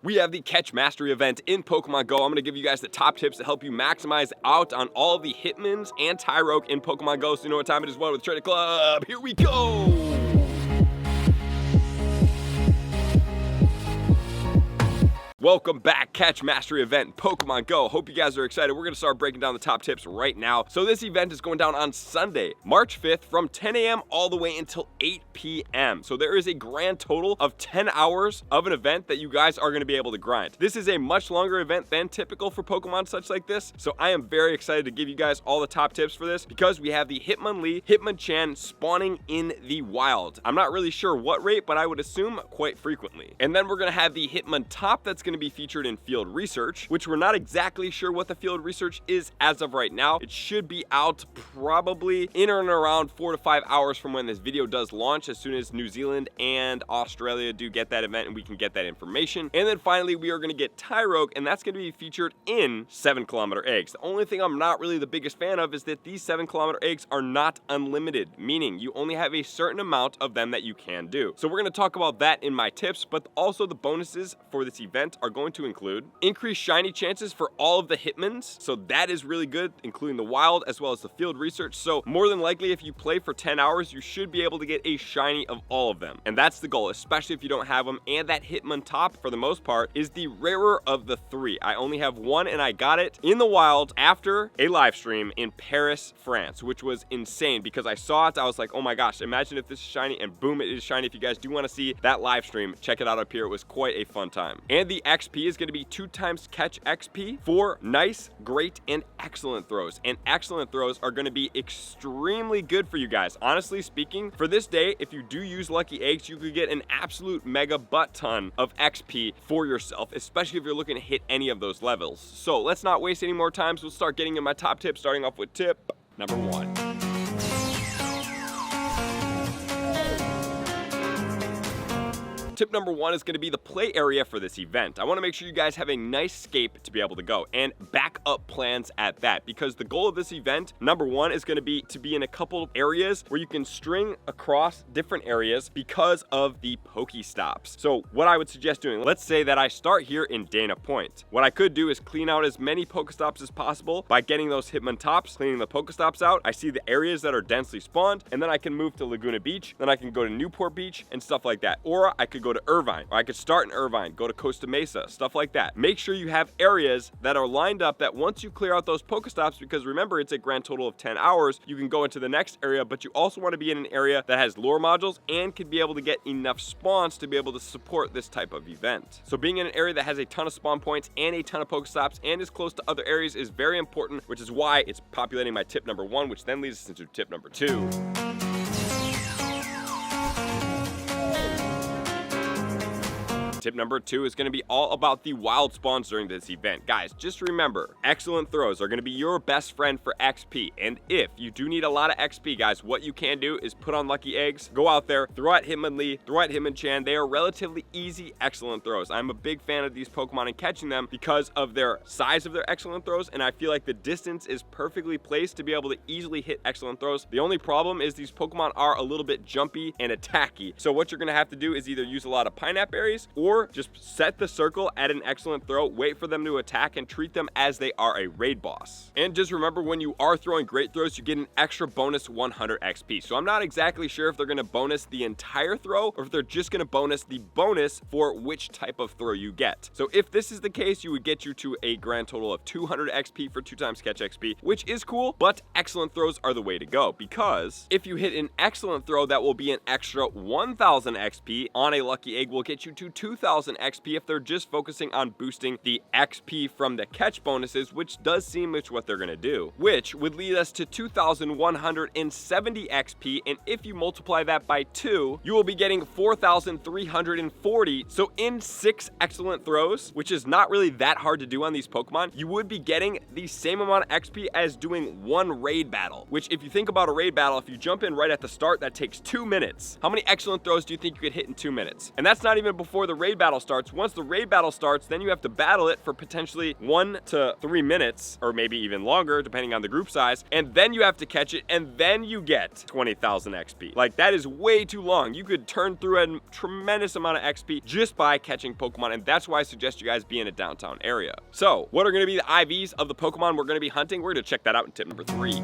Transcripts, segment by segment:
We have the Catch Mastery event in Pokemon Go. I'm going to give you guys the top tips to help you maximize out on all of the Hitmons and Tyrogue in Pokemon Go. So you know what time it is, one with Trader Club. Here we go! Welcome back, Catch Mastery event in Pokemon Go. Hope you guys are excited. We're going to start breaking down the top tips right now. So this event is going down on Sunday, March 5th from 10 a.m. all the way until 8 p.m. So there is a grand total of 10 hours of an event that you guys are going to be able to grind. This is a much longer event than typical for Pokemon such like this. So I am very excited to give you guys all the top tips for this because we have the Hitmonlee, Hitmonchan spawning in the wild. I'm not really sure what rate, but I would assume quite frequently. And then we're going to have the Hitmontop that's going to be featured in field research, which we're not exactly sure what the field research is as of right now. It should be out probably in and around 4 to 5 hours from when this video does launch, as soon as New Zealand and Australia do get that event and we can get that information. And then finally we are going to get Tyrogue, and that's going to be featured in 7-kilometer eggs. The only thing I'm not really the biggest fan of is that these 7-kilometer eggs are not unlimited, meaning you only have a certain amount of them that you can do. So we're going to talk about that in my tips, but also the bonuses for this event are going to include increased shiny chances for all of the Hitmons. So that is really good, including the wild as well as the field research. So more than likely, if you play for 10 hours, you should be able to get a shiny of all of them. And that's the goal, especially if you don't have them. And that Hitmontop, for the most part, is the rarer of the three. I only have one, and I got it in the wild after a live stream in Paris, France, which was insane because I saw it. I was like, oh my gosh, imagine if this is shiny, and boom, it is shiny. If you guys do want to see that live stream, check it out up here. It was quite a fun time. And the XP is going to be 2 times catch XP for nice, great, and excellent throws. And excellent throws are going to be extremely good for you guys. Honestly speaking, for this day, if you do use lucky eggs, you could get an absolute mega butt ton of XP for yourself, especially if you're looking to hit any of those levels. So let's not waste any more time. So we'll start getting in my top tips, starting off with tip number 1. Tip number 1 is going to be the play area for this event. I want to make sure you guys have a nice scape to be able to go, and backup plans at that, because the goal of this event, number 1, is going to be in a couple of areas where you can string across different areas because of the Pokestops. So what I would suggest doing, let's say that I start here in Dana Point. What I could do is clean out as many Pokestops as possible by getting those Hitmontops, cleaning the Pokestops out. I see the areas that are densely spawned, and then I can move to Laguna Beach, then I can go to Newport Beach and stuff like that. Or I could go to Irvine, or I could start in Irvine, go to Costa Mesa, stuff like that. Make sure you have areas that are lined up that once you clear out those Pokestops, because remember, it's a grand total of 10 hours, you can go into the next area, but you also want to be in an area that has lure modules and can be able to get enough spawns to be able to support this type of event. So being in an area that has a ton of spawn points and a ton of Pokestops and is close to other areas is very important, which is why it's populating my tip number 1, which then leads us into tip number 2. Tip number 2 is going to be all about the wild spawns during this event. Guys, just remember, excellent throws are going to be your best friend for XP. And if you do need a lot of XP, guys, what you can do is put on lucky eggs, go out there, throw at Hitmonlee, throw at Hitmonchan. They are relatively easy, excellent throws. I'm a big fan of these Pokemon and catching them because of their size of their excellent throws, and I feel like the distance is perfectly placed to be able to easily hit excellent throws. The only problem is these Pokemon are a little bit jumpy and attacky. So what you're going to have to do is either use a lot of Pineapple berries, or just set the circle at an excellent throw, wait for them to attack, and treat them as they are a raid boss. And just remember, when you are throwing great throws, you get an extra bonus 100 XP. So I'm not exactly sure if they're going to bonus the entire throw or if they're just going to bonus the bonus for which type of throw you get. So if this is the case, you would get you to a grand total of 200 XP for 2 times catch XP, which is cool, but excellent throws are the way to go, because if you hit an excellent throw, that will be an extra 1000 XP on a lucky egg, will get you to 2000 XP if they're just focusing on boosting the XP from the catch bonuses, which does seem much what they're going to do, which would lead us to 2170 XP. And if you multiply that by 2, you will be getting 4340. So in 6 excellent throws, which is not really that hard to do on these Pokemon, you would be getting the same amount of XP as doing 1 raid battle, which, if you think about a raid battle, if you jump in right at the start, that takes 2 minutes. How many excellent throws do you think you could hit in 2 minutes? And that's not even before the raid raid battle starts. Once the raid battle starts, then you have to battle it for potentially 1 to 3 minutes, or maybe even longer, depending on the group size, and then you have to catch it, and then you get 20,000 XP. Like, that is way too long. You could turn through a tremendous amount of XP just by catching Pokemon, and that's why I suggest you guys be in a downtown area. So, what are going to be the IVs of the Pokemon we're going to be hunting? We're going to check that out in tip number 3.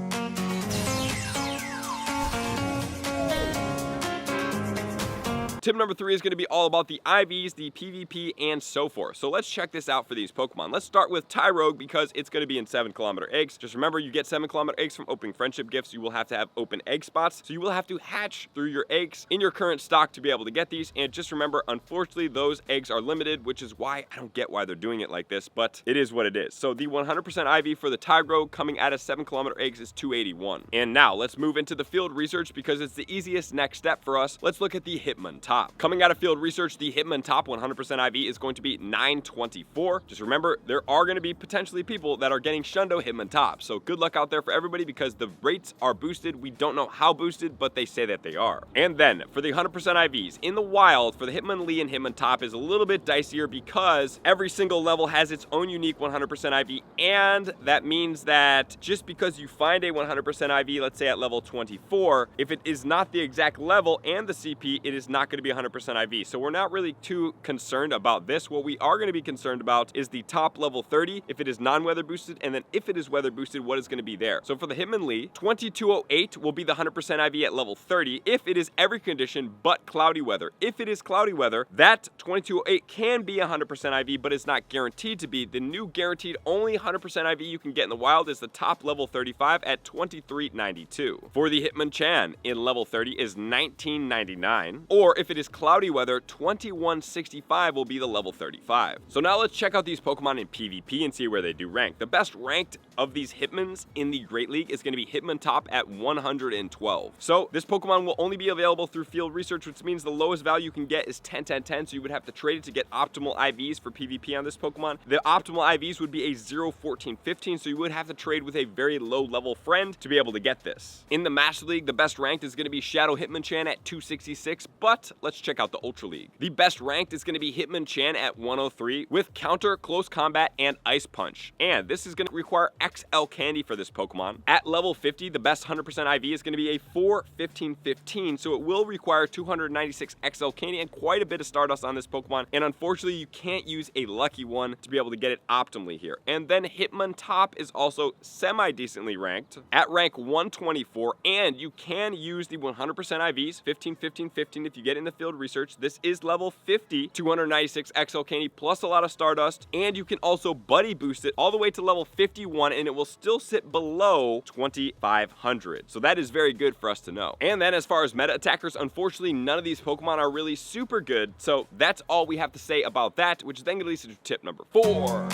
Tip number 3 is going to be all about the IVs, the PvP, and so forth. So let's check this out for these Pokemon. Let's start with Tyrogue because it's going to be in 7-kilometer eggs. Just remember, you get 7-kilometer eggs from opening friendship gifts. You will have to have open egg spots. So you will have to hatch through your eggs in your current stock to be able to get these. And just remember, unfortunately, those eggs are limited, which is why I don't get why they're doing it like this, but it is what it is. So the 100% IV for the Tyrogue coming out of 7-kilometer eggs is 281. And now let's move into the field research because it's the easiest next step for us. Let's look at the Hitmontop. Coming out of field research, the Hitmontop 100% IV is going to be 924. Just remember, there are going to be potentially people that are getting Shundo Hitmontop. So good luck out there for everybody because the rates are boosted. We don't know how boosted, but they say that they are. And then for the 100% IVs, in the wild, for the Hitmonlee and Hitmontop is a little bit dicier because every single level has its own unique 100% IV. And that means that just because you find a 100% IV, let's say at level 24, if it is not the exact level and the CP, it is not going to be 100% IV. So we're not really too concerned about this. What we are going to be concerned about is the top level 30, if it is non-weather boosted, and then if it is weather boosted, what is going to be there. So for the Hitmonlee, 2208 will be the 100% IV at level 30 if it is every condition but cloudy weather. If it is cloudy weather, that 2208 can be 100% IV, but it's not guaranteed to be. The new guaranteed only 100% IV you can get in the wild is the top level 35 at 2392. For the Hitmonchan in level 30 is 1999, or if it is cloudy weather, 2165 will be the level 35. So now let's check out these Pokemon in PvP and see where they do rank. The best ranked of these Hitmons in the Great League is going to be Hitmontop at 112. So this Pokemon will only be available through field research, which means the lowest value you can get is 10-10-10, so you would have to trade it to get optimal IVs for PvP on this Pokemon. The optimal IVs would be a 0-14-15, so you would have to trade with a very low level friend to be able to get this. In the Master League, the best ranked is going to be Shadow Hitmonchan at 266, but let's check out the Ultra League. The best ranked is going to be Hitmonchan at 103 with Counter, Close Combat, and Ice Punch. And this is going to require XL Candy for this Pokemon. At level 50, the best 100% IV is going to be a 4-15-15, so it will require 296 XL Candy and quite a bit of Stardust on this Pokemon. And unfortunately, you can't use a lucky one to be able to get it optimally here. And then Hitmontop is also semi-decently ranked at rank 124, and you can use the 100% IVs, 15-15-15 if you get in the field research. This is level 50, 296 XL Candy plus a lot of Stardust, and you can also buddy boost it all the way to level 51, and it will still sit below 2500. So that is very good for us to know. And then as far as meta attackers, unfortunately, none of these Pokemon are really super good. So that's all we have to say about that, which then leads to tip number 4.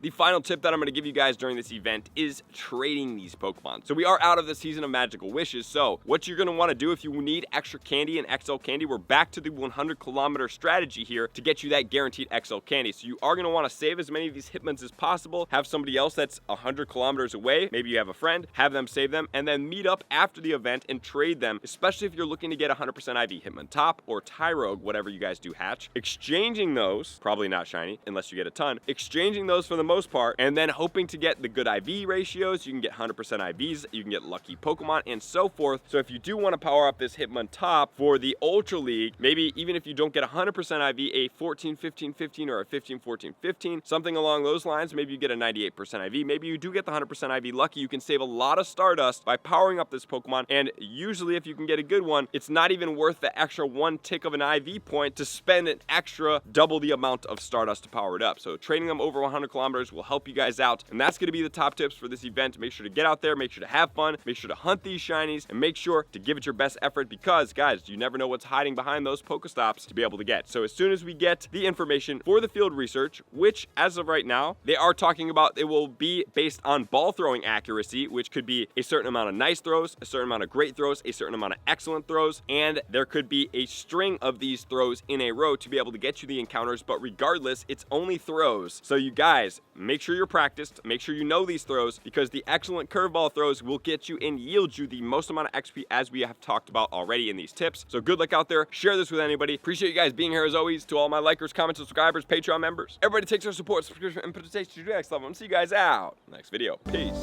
The final tip that I'm going to give you guys during this event is trading these Pokemon. So we are out of the season of Magical Wishes, so what you're going to want to do if you need extra candy and XL Candy, we're back to the 100-kilometer strategy here to get you that guaranteed XL Candy. So you are going to want to save as many of these Hitmons as possible, have somebody else that's 100 kilometers away, maybe you have a friend, have them save them, and then meet up after the event and trade them, especially if you're looking to get 100% IV Hitmontop or Tyrogue, whatever you guys do hatch. Exchanging those, probably not shiny unless you get a ton, exchanging those for the most part, and then hoping to get the good IV ratios. You can get 100% IVs, you can get lucky Pokemon, and so forth. So if you do want to power up this Hitmontop for the Ultra League, maybe even if you don't get 100% IV, a 14-15-15 or a 15-14-15, something along those lines, maybe you get a 98% IV, maybe you do get the 100% IV lucky, you can save a lot of Stardust by powering up this Pokemon, and usually if you can get a good one, it's not even worth the extra 1 tick of an IV point to spend an extra double the amount of Stardust to power it up. So trading them over 100 kilometers will help you guys out, and that's going to be the top tips for this event. Make sure to get out there, make sure to have fun, make sure to hunt these shinies, and make sure to give it your best effort because, guys, you never know what's hiding behind those Pokestops to be able to get. So as soon as we get the information for the field research, which as of right now, they are talking about it will be based on ball throwing accuracy, which could be a certain amount of nice throws, a certain amount of great throws, a certain amount of excellent throws, and there could be a string of these throws in a row to be able to get you the encounters, but regardless, it's only throws. So you guys, make sure you're practiced, make sure you know these throws, because the excellent curveball throws will get you and yield you the most amount of XP as we have talked about already in these tips. So good luck out there. Share this with anybody. Appreciate you guys being here as always. To all my likers, comments, subscribers, Patreon members. Everybody takes our support, subscription, and put it to the next level. And see you guys out next video. Peace.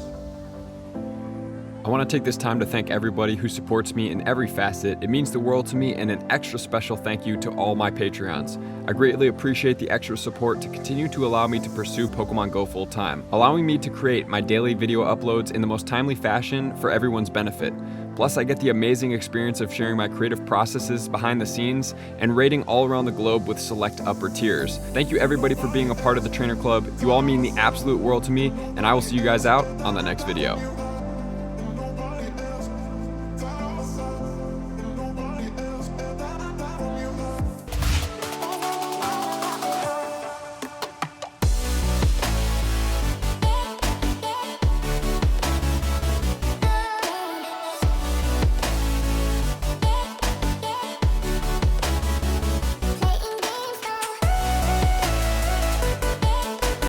I want to take this time to thank everybody who supports me in every facet. It means the world to me, and an extra special thank you to all my Patreons. I greatly appreciate the extra support to continue to allow me to pursue Pokemon Go full time, allowing me to create my daily video uploads in the most timely fashion for everyone's benefit. Plus, I get the amazing experience of sharing my creative processes behind the scenes and raiding all around the globe with select upper tiers. Thank you everybody for being a part of the Trainer Club. You all mean the absolute world to me, and I will see you guys out on the next video.